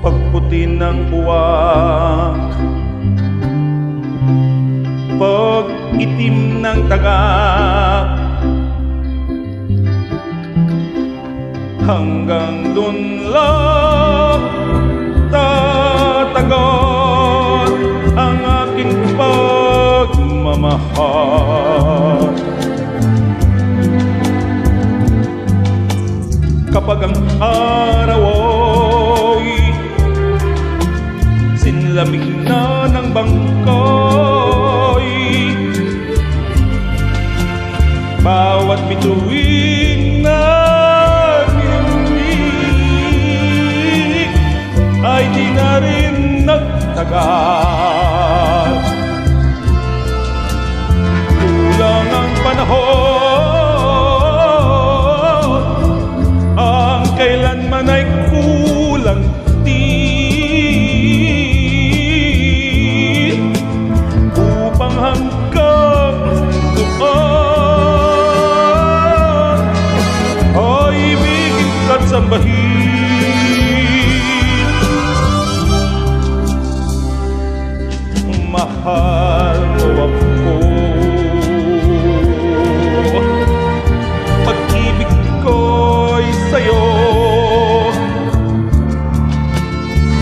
pagputi ng buwak, pag-itim ng tagak, hanggang dun lang tatagal ang aking pagmamahal. Kapag ang araw ay sinlamig na ng bangkay, bawat bituin na nininig ay di na rin nagtagal. Kulang ang panahon, ang kailanman ay kulang din, upang hanggang doon ay ibigin ka't sambahin. Mahal mo ako, pag-ibig ko'y sa'yo,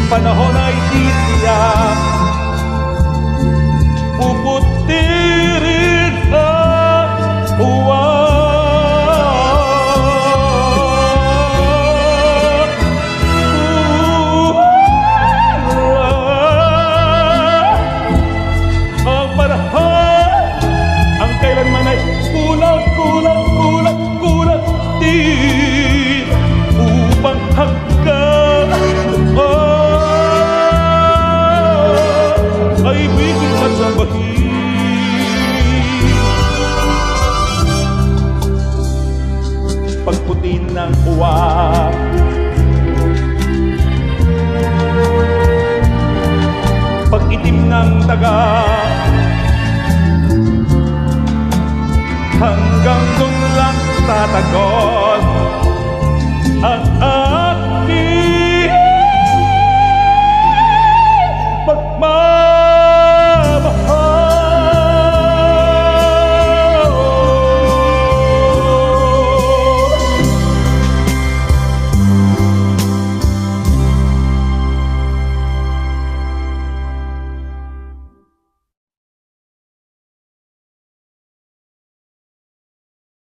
panahon ay di